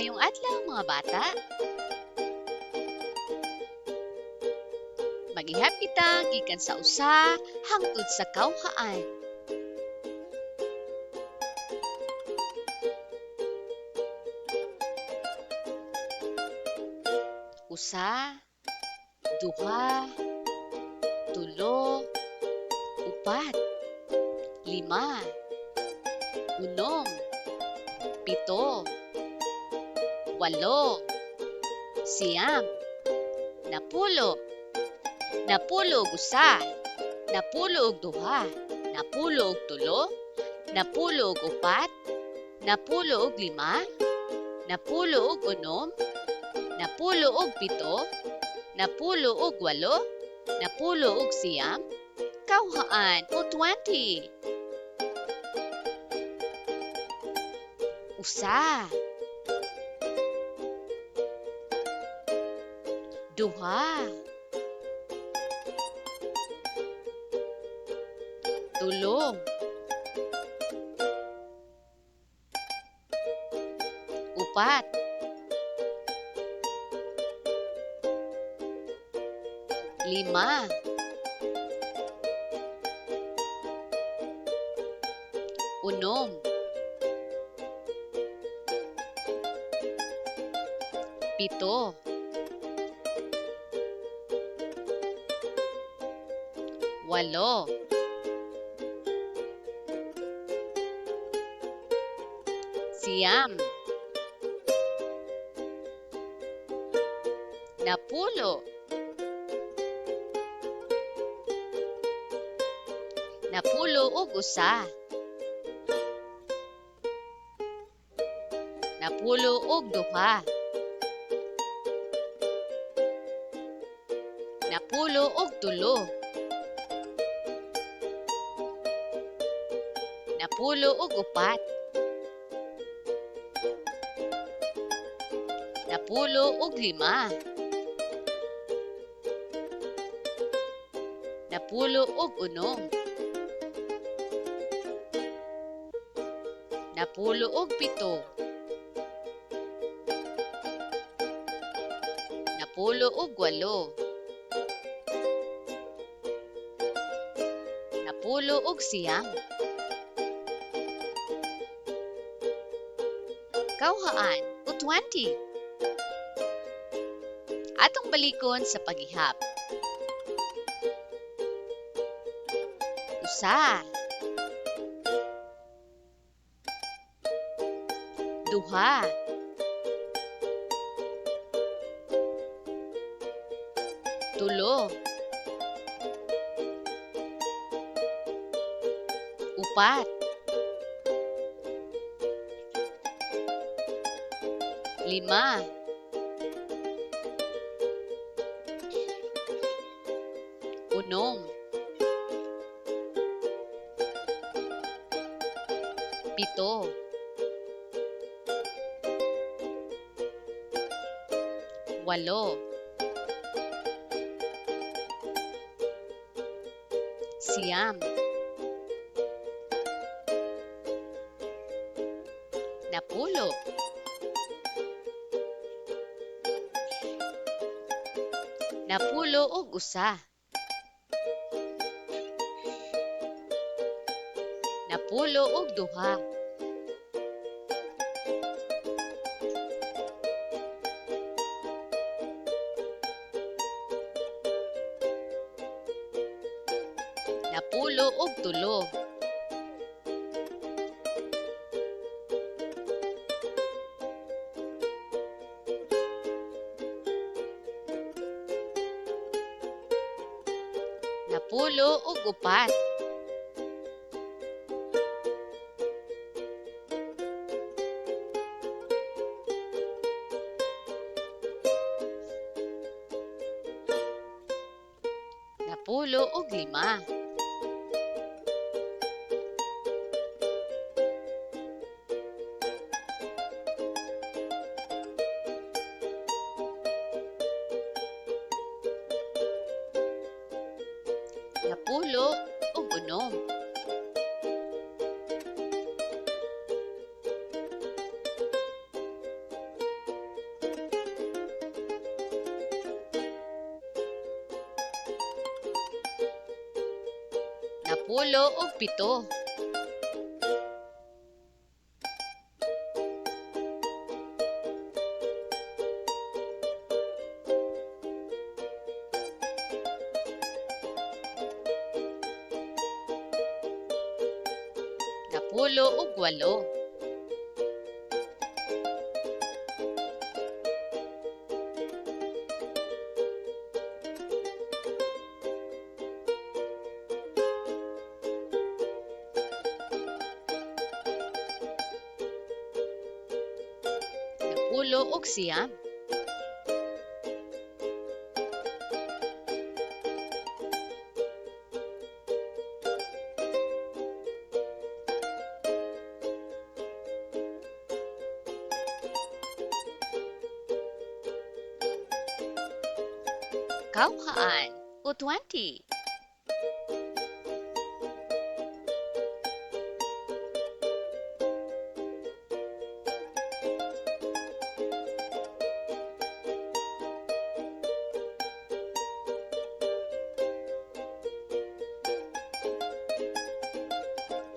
Mayong adlaw mga bata. Mag-ihap kita gikan sa usa hangtod sa kawhaan. Usa, duha, tulo, upat, lima, unom, pito, walo, siyam, napulo, napulo ug usa, napulo ug duha, napulo ug tulo, napulo ug upat, napulo ug lima, napulo ug unom, napulo ug pito, napulo ug walo, napulo ug siyam, kawhaan o 20. Usa, duha, tulo, upat, lima, unom, pito, walo, siyam, napulo, napulo ug usa, napulo ug duha, napulo ug tulo, napulo ug upat, napulo ug lima, napulo ug unom, napulo ug pito, napulo ug walo, napulo ug siyam. Kawhaan o 20. Atong balikon sa paghihap. Usa, duha, tulo, upat, lima, unom, pito, walo, siyam, napulo, napulo ug usa, napulo ug duha, napulo ug tulo, napulo ug upat, napulo ug lima, napulo ug unom, 10 ug 7. Napulo ug 8. Napulo ug 9. Kauhaan o 20.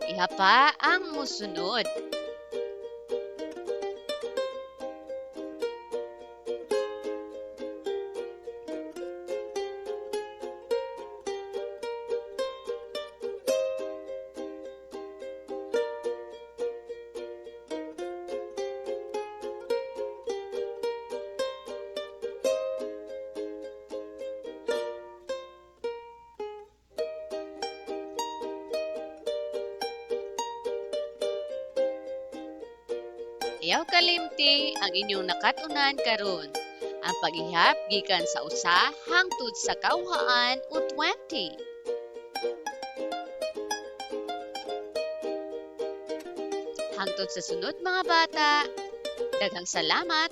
Iha pa ang musunod. Ayaw kalimti ang inyong nakatunan karon. Ang paghihap gikan sa usa hangtod sa kauhaan o 20. Hangtod sa sunod mga bata, daghang salamat.